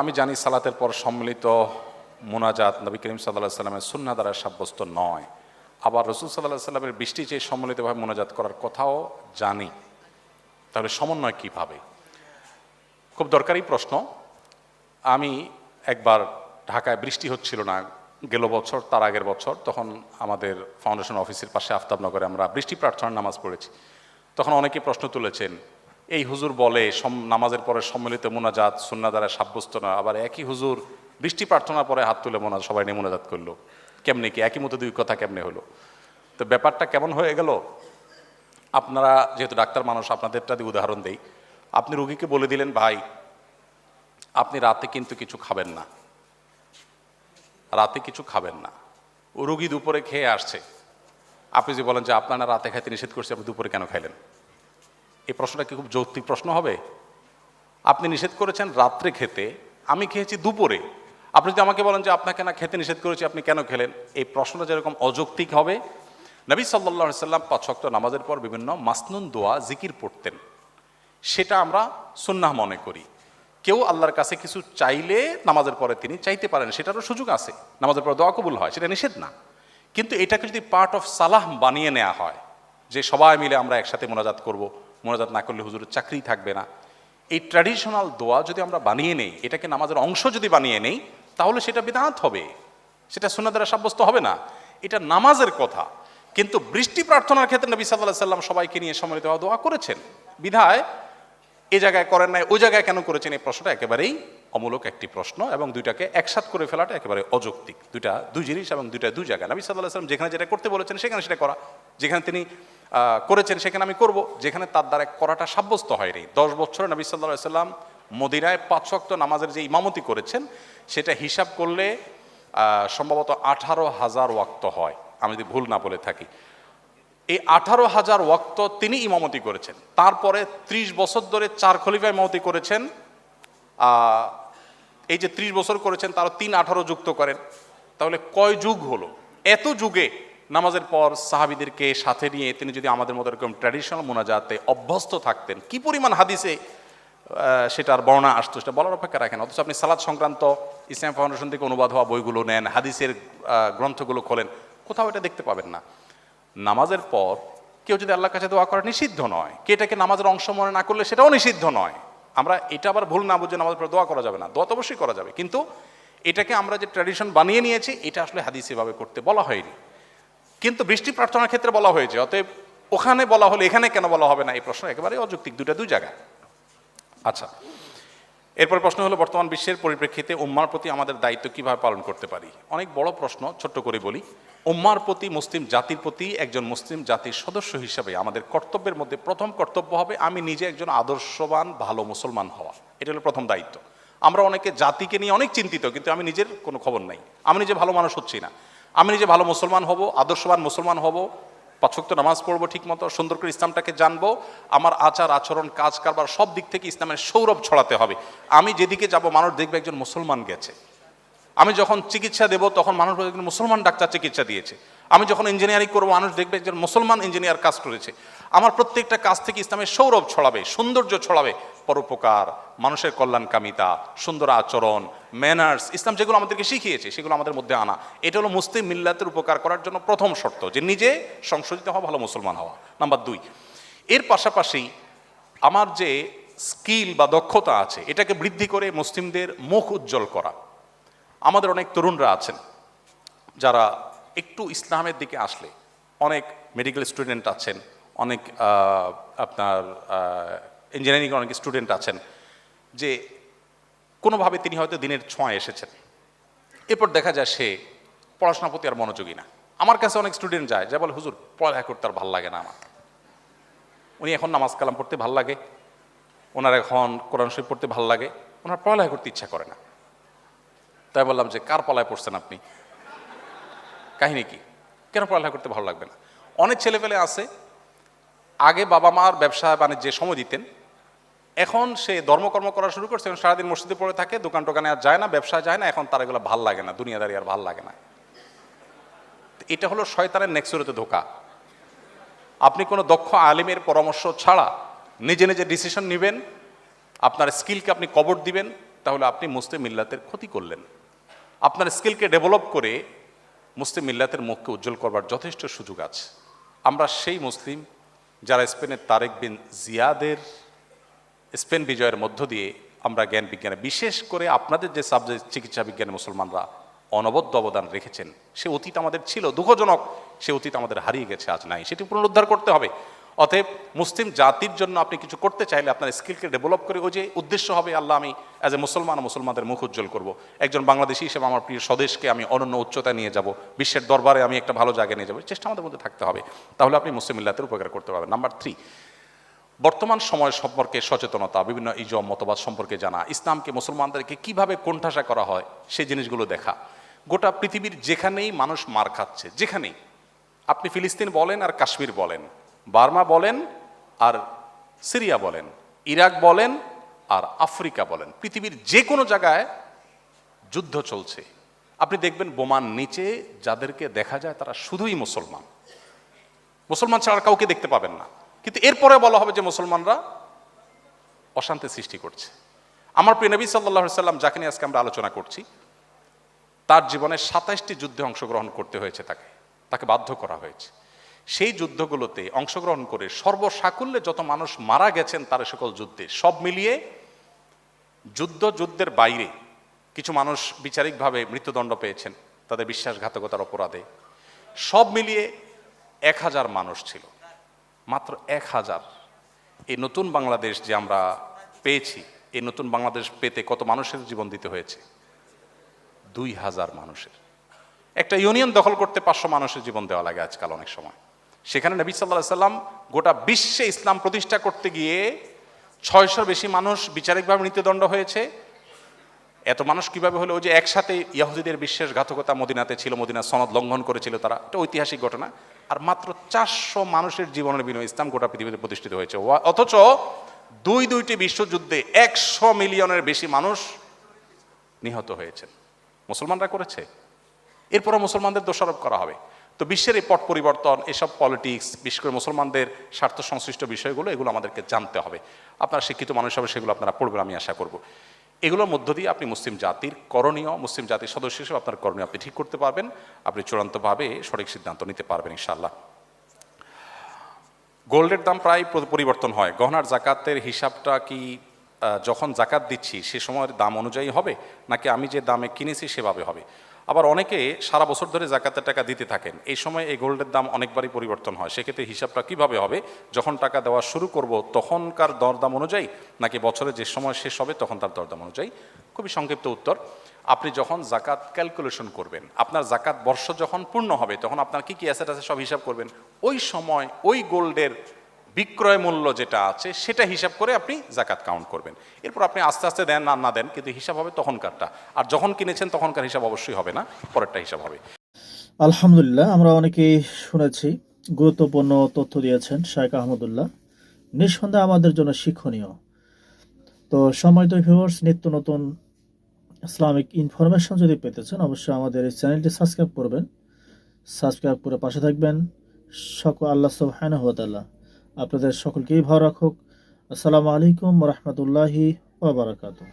আমি জানি সালাতের পর সম্মিলিত মোনাজাত নবী করিম সাল্লাল্লাহু আলাইহি সাল্লামের সুন্নাহ দ্বারা সাব্যস্ত নয়। আবার রাসূল সাল্লাল্লাহু আলাইহি সাল্লামের বৃষ্টি চেয়ে সম্মিলিতভাবে মোনাজাত করার কথাও জানি। তাহলে সমন্বয় কিভাবে? খুব দরকারি প্রশ্ন। আমি একবার ঢাকায় বৃষ্টি হচ্ছিল না গেল বছর, তার আগের বছর, তখন আমাদের ফাউন্ডেশন অফিসের পাশে আফতাবনগরে আমরা বৃষ্টি প্রার্থনার নামাজ পড়েছি। তখন অনেকেই প্রশ্ন তুলেছেন, এই হুজুর বলে নামাজের পরে সম্মিলিত মোনাজাত সুন্নাহ দ্বারা সাব্যস্ত না, আবার একই হুজুর বৃষ্টি প্রার্থনার পরে হাত তুলে সবাই নিয়ে মোনাজাত করলো, কেমনে কি একই মতো দুই কথা কেমনে হলো? তো ব্যাপারটা কেমন হয়ে গেল? আপনারা যেহেতু ডাক্তার মানুষ, আপনাদেরটা দিয়ে উদাহরণ দেই। আপনি রোগীকে বলে দিলেন, ভাই আপনি রাতে কিন্তু কিছু খাবেন না, রাতে কিছু খাবেন না। ও রোগী দুপুরে খেয়ে আসছে, আপনি যে বলেন যে আপনারা রাতে খাইতে নিষেধ করছে, আপনি দুপুরে কেন খাইলেন? এই প্রশ্নটা কি খুব যৌক্তিক প্রশ্ন হবে? আপনি নিষেধ করেছেন রাত্রে খেতে, আমি খেয়েছি দুপুরে, আপনি যদি আমাকে বলেন যে আপনাকে না খেতে নিষেধ করেছি, আপনি কেন খেলেন? এই প্রশ্নটা যেরকম অযৌক্তিক হবে। নবী সাল্লাল্লাহু আলাইহি সাল্লাম 5 ওয়াক্ত নামাজের পর বিভিন্ন মাসনুন দোয়া জিকির পড়তেন, সেটা আমরা সুন্নাহ মনে করি। কেউ আল্লাহর কাছে কিছু চাইলে নামাজের পরে তিনি চাইতে পারেন, সেটারও সুযোগ আছে, নামাজের পরে দোয়া কবুল হয়, সেটা নিষেধ না। কিন্তু এটাকে যদি পার্ট অফ সালাহ বানিয়ে নেওয়া হয়, যে সবাই মিলে আমরা একসাথে মোনাজাত করব, মোনাজাত না করলে হুজুরের চাকরি থাকবে না, এই ট্র্যাডিশনাল দোয়া যদি আমরা বানিয়ে নেই, এটাকে নামাজের অংশ যদি বানিয়ে নেই, তাহলে সেটা বিদআত হবে, সেটা সুন্নাহ দ্বারা সাব্যস্ত হবে না। এটা নামাজের কথা। কিন্তু বৃষ্টি প্রার্থনার ক্ষেত্রে নবী সাল্লাল্লাহু আলাইহি সাল্লাম সবাইকে নিয়ে সম্মিলিত দোয়া করেছেন, বিধায় এই জায়গায় করেন নাই, ওই জায়গায় কেন করেছেন? এই প্রশ্নটা একেবারেই অমূলক একটি প্রশ্ন, এবং দুইটাকে একসাথ করে ফেলাটা একেবারে অযৌক্তিক। দুই জিনিস এবং দুই জায়গায়। নবী সাল্লাল্লাহু আলাইহি সাল্লাম যেখানে যেটা করতে বলেছেন সেখানে সেটা করা, যেখানে তিনি করেছেন সেখানে আমি করব, যেখানে তার দ্বারা করাটা সাব্যস্ত হয়নি। 10 বছরে নবী সাল্লাল্লাহু আলাইহি সাল্লাম মদিনায় 5 ওয়াক্ত নামাজের যে ইমামতি করেছেন, সেটা হিসাব করলে সম্ভবত 18,000 ওয়াক্ত হয়, আমি যদি ভুল না বলে থাকি। এই 18,000 ওয়াক্ত তিনি ইমামতি করেছেন। তারপরে 30 বছর ধরে 4 খলিফা ইমামতি করেছেন। এই যে 30 বছর করেছেন, তারও 3-18 যুক্ত করেন, তাহলে কয় যুগ হলো? এত যুগে নামাজের পর সাহাবীদেরকে সাথে নিয়ে তিনি যদি আমাদের মতো এরকম ট্র্যাডিশনাল মোনাজাতে অভ্যস্ত থাকতেন, কি পরিমাণ হাদিসে সেটার বর্ণনা আসতো, সেটা বলার অপেক্ষা রাখেন। অথচ আপনি সালাত সংক্রান্ত ইসলাম ফাউন্ডেশন থেকে অনুবাদ হওয়া বইগুলো নেন, হাদিসের গ্রন্থগুলো খোলেন, কোথাও এটা দেখতে পাবেন না। নামাজের পর কেউ যদি আল্লাহর কাছে দোয়া করা নিষিদ্ধ নয়, কে এটাকে নামাজের অংশ মনে না করলে সেটাও নিষিদ্ধ নয়। আমরা এটা আবার ভুল না বুঝে নামাজের পর দোয়া করা যাবে না, দোয়া তো অবশ্যই করা যাবে, কিন্তু এটাকে আমরা যে ট্র্যাডিশন বানিয়ে নিয়েছি, এটা আসলে হাদিসে এভাবে করতে বলা হয়নি। কিন্তু বৃষ্টি প্রার্থনার ক্ষেত্রে বলা হয়েছে, অতএব ওখানে বলা হলে এখানে কেন বলা হবে না? এই প্রশ্ন একেবারে অযৌক্তিক, দুই জায়গায়। আচ্ছা, এরপর প্রশ্ন হলো, বর্তমান বিশ্বের পরিপ্রেক্ষিতে উম্মার প্রতি আমাদের দায়িত্ব কিভাবে পালন করতে পারি? অনেক বড় প্রশ্ন, ছোট্ট করে বলি। উম্মার প্রতি, মুসলিম জাতির প্রতি একজন মুসলিম জাতির সদস্য হিসাবে আমাদের কর্তব্যের মধ্যে প্রথম কর্তব্য হবে আমি নিজে একজন আদর্শবান ভালো মুসলমান হওয়া। এটা হলো প্রথম দায়িত্ব। আমরা অনেকে জাতিকে নিয়ে অনেক চিন্তিত, কিন্তু আমি নিজের কোনো খবর নাই, আমি নিজে ভালো মানুষ হচ্ছি না। আমি নিজে ভালো মুসলমান হব, আদর্শবান মুসলমান হব, 5 ওয়াক্ত নামাজ পড়বো ঠিক মতো, সুন্দর করে ইসলামটাকে জানবো, আমার আচার আচরণ কাজ কারবার সব দিক থেকে ইসলামের সৌরভ ছড়াতে হবে। আমি যেদিকে যাব মানুষ দেখবে একজন মুসলমান গেছে। আমি যখন চিকিৎসা দেব তখন মানুষ বলবে একজন মুসলমান ডাক্তার চিকিৎসা দিয়েছে। আমি যখন ইঞ্জিনিয়ারিং করবো মানুষ দেখবে একজন মুসলমান ইঞ্জিনিয়ার কাজ করেছে। আমার প্রত্যেকটা কাজ থেকে ইসলামের সৌরভ ছড়াবে, সৌন্দর্য ছড়াবে, পরোপকার, মানুষের কল্যাণকামিতা, সুন্দর আচরণ, ম্যানার্স, ইসলাম যেগুলো আমাদেরকে শিখিয়েছে সেগুলো আমাদের মধ্যে আনা। এটা হলো মুসলিম মিল্লাতের উপকার করার জন্য প্রথম শর্ত, যে নিজে সংশোধিত হওয়া, ভালো মুসলমান হওয়া। নাম্বার 2, এর পাশাপাশি আমার যে স্কিল বা দক্ষতা আছে এটাকে বৃদ্ধি করে মুসলিমদের মুখ উজ্জ্বল করা। আমাদের অনেক তরুণরা আছেন যারা একটু ইসলামের দিকে আসলে, অনেক মেডিকেল স্টুডেন্ট আছেন, অনেক আপনার ইঞ্জিনিয়ারিং অনেক স্টুডেন্ট আছেন, যে কোনোভাবে তিনি হয়তো দিনের ছোঁয়ায় এসেছেন, এরপর দেখা যায় সে পড়াশোনার প্রতি আর মনোযোগী না। আমার কাছে অনেক স্টুডেন্ট যায়, যা বলে হুজুর পড়ালেখা করতে আর ভালো লাগে না আমার। উনি এখন নামাজ কালাম পড়তে ভাল লাগে, ওনার এখন কোরআন শরীফ পড়তে ভাল লাগে, ওনার পড়ালেখা করতে ইচ্ছা করে না। তাই বললাম যে কার পলায় পড়ছেন আপনি, কাহিনী কি, কেন পড়ালেখা করতে ভালো লাগবে না? অনেক ছেলেপেলে আছে, আগে বাবা মার ব্যবসা বাণিজ্যে সময় দিতেন, এখন সে ধর্মকর্ম করা শুরু করছে, এখন সারাদিন মসজিদে পড়ে থাকে, দোকান টোকানে আর যায় না, ব্যবসায় যায় না, এখন তার এগুলো ভাল লাগে না, দুনিয়াদারি আর ভাল লাগে না। এটা হলো শয়তানের নেক্সুরতে ধোকা। আপনি কোনো দক্ষ আলিমের পরামর্শ ছাড়া নিজে নিজে ডিসিশন নেবেন, আপনার স্কিলকে আপনি কবর দিবেন, তাহলে আপনি মুসলিম মিল্লাতের ক্ষতি করলেন। আপনার স্কিলকে ডেভেলপ করে মুসলিম মিল্লাতের মুখকে উজ্জ্বল করবার যথেষ্ট সুযোগ আছে। আমরা সেই মুসলিম যারা স্পেনের তারেক বিন জিয়াদের স্পেন বিজয়ের মধ্য দিয়ে আমরা জ্ঞান বিজ্ঞানে, বিশেষ করে আপনাদের যে সাবজেক্ট চিকিৎসা বিজ্ঞানে মুসলমানরা অনবদ্য অবদান রেখেছেন, সে অতীত আমাদের ছিল, দুঃখজনক সে অতীত আমাদের হারিয়ে গেছে, আজ নাই, সেটি পুনরুদ্ধার করতে হবে। অতএব মুসলিম জাতির জন্য আপনি কিছু করতে চাইলে আপনার স্কিলকে ডেভেলপ করে, ওই যে উদ্দেশ্য হবে আল্লাহ আমি অ্যাজ এ মুসলমান মুসলমানদের মুখ উজ্জ্বল করব, একজন বাংলাদেশি হিসেবে আমার প্রিয় স্বদেশকে আমি অনন্য উচ্চতায় নিয়ে যাব, বিশ্বের দরবারে আমি একটা ভালো জায়গায় নিয়ে যাবো, চেষ্টা আমাদের মধ্যে থাকতে হবে। তাহলে আপনি মুসলিম মিল্লাতের উপকার করতে পারবেন। নাম্বার 3, বর্তমান সময় সম্পর্কে সচেতনতা, বিভিন্ন ইজম মতবাদ সম্পর্কে জানা, ইসলামকে মুসলমানদেরকে কিভাবে কোণঠাসা করা হয় সেই জিনিসগুলো দেখা। গোটা পৃথিবীর যেখানেই মানুষ মার খাচ্ছে, যেখানেই, আপনি ফিলিস্তিন বলেন আর কাশ্মীর বলেন, বার্মা বলেন আর সিরিয়া বলেন, ইরাক বলেন আর আফ্রিকা বলেন, পৃথিবীর যে কোনো জায়গায় যুদ্ধ চলছে। আপনি দেখবেন বোমার নিচে যাদেরকে দেখা যায় তারা শুধুই মুসলমান, মুসলমান ছাড়া কাউকে দেখতে পাবেন না, কিন্তু এরপরে বলা হবে যে মুসলমানরা অশান্তি সৃষ্টি করছে। আমার প্রিয় নবী সাল্লাল্লাহু আলাইহি সাল্লাম, যাকে নিয়ে আজকে আমরা আলোচনা করছি, তার জীবনে 27টি যুদ্ধে অংশগ্রহণ করতে হয়েছে, তাকে বাধ্য করা হয়েছে। সেই যুদ্ধগুলোতে অংশগ্রহণ করে সর্বসাকুল্যে যত মানুষ মারা গেছেন তার সকল যুদ্ধে, সব মিলিয়ে যুদ্ধের বাইরে কিছু মানুষ বিচারিকভাবে মৃত্যুদণ্ড পেয়েছেন তাদের বিশ্বাসঘাতকতার অপরাধে, সব মিলিয়ে 1000 মানুষ ছিল, মাত্র 1000। এই নতুন বাংলাদেশ যে আমরা পেয়েছি, এই নতুন বাংলাদেশ পেতে কত মানুষের জীবন দিতে হয়েছে? 2000 মানুষের। একটা ইউনিয়ন দখল করতে 500 মানুষের জীবন দেওয়া লাগে আজকাল অনেক সময়। সেখানে নবী সাল্লাল্লাহু আলাইহি সাল্লাম গোটা বিশ্বে ইসলাম প্রতিষ্ঠা করতে গিয়ে 600 বেশি মানুষ বিচারিকভাবে মৃত্যুদণ্ড হয়েছে। এত মানুষ কিভাবে হলো? ওই যে একসাথে ইহুদিদের বিশ্বাসঘাতকতা মদিনাতে ছিল, মদিনার সনদ লঙ্ঘন করেছিল তারা, এটা ঐতিহাসিক ঘটনা। আর মাত্র 400 মানুষের জীবনের বিনিময়ে ইসলাম গোটা পৃথিবীতে প্রতিষ্ঠিত হয়েছে। অথচ দুইটি বিশ্বযুদ্ধে 100 মিলিয়নের বেশি মানুষ নিহত হয়েছেন, মুসলমানরা করেছে। এরপরও মুসলমানদের দোষারোপ করা হবে। তো বিশ্বের এই পট পরিবর্তন, এসব পলিটিক্স, বিশেষ করে মুসলমানদের স্বার্থ সংশ্লিষ্ট বিষয়গুলো, এগুলো আমাদেরকে জানতে হবে। আপনারা শিক্ষিত মানুষ হবে, সেগুলো আপনারা পড়বেন, আমি আশা করব। এগুলোর মধ্য দিয়ে আপনি মুসলিম জাতির করণীয়, মুসলিম জাতির সদস্য হিসেবে আপনার করণীয় আপনি ঠিক করতে পারবেন, আপনি চূড়ান্তভাবে সঠিক সিদ্ধান্ত নিতে পারবেন ইনশাআল্লাহ। গোল্ডের দাম প্রায় পরিবর্তন হয়, গহনার জাকাতের হিসাবটা কি যখন জাকাত দিচ্ছি সে সময়ের দাম অনুযায়ী হবে, নাকি আমি যে দামে কিনেছি সেভাবে হবে? আবার অনেকে সারা বছর ধরে জাকাতের টাকা দিতে থাকেন, এই সময় এই গোল্ডের দাম অনেকবারই পরিবর্তন হয়, সেক্ষেত্রে হিসাবটা কিভাবে হবে? যখন টাকা দেওয়া শুরু করব তখনকার দরদাম অনুযায়ী, নাকি বছরে যে সময় শেষ হবে তখন তার দরদাম অনুযায়ী? খুবই সংক্ষিপ্ত উত্তর, আপনি যখন জাকাত ক্যালকুলেশন করবেন, আপনার জাকাত বর্ষ যখন পূর্ণ হবে তখন আপনার কি কি অ্যাসেট আছে সব হিসাব করবেন, ওই সময় ওই গোল্ডের বিক্রয় মূল্য যেটা আছে সেটা হিসাব করে আপনি জাকাত কাউন্ট করবেন। এরপর আপনি আস্তে আস্তে দেন আর না দেন, কিন্তু হিসাব হবে তখনকারটা, আর যখন কিনেছেন তখনকার হিসাব অবশ্যই হবে না, পরেরটা হিসাব হবে। আলহামদুলিল্লাহ, আমরা অনেকেই শুনেছি, গুরুত্বপূর্ণ তথ্য দিয়েছেন শাইখ আহমদুল্লাহ, নিঃসন্দেহে আমাদের জন্য শিক্ষণীয়। তো সম্মানিত ভিউয়ার্স, নিত্য নতুন ইসলামিক ইনফরমেশন যদি পেতে চান অবশ্যই আমাদের এই চ্যানেলটি সাবস্ক্রাইব করবেন, সাবস্ক্রাইব করে পাশে থাকবেন। আল্লাহ সুবহানাহু ওয়া তাআলা আপনাদের সকলকেই ভালো রাখুক। আসসালামু আলাইকুম ওয়া রাহমাতুল্লাহি ওয়া বারাকাতুহু।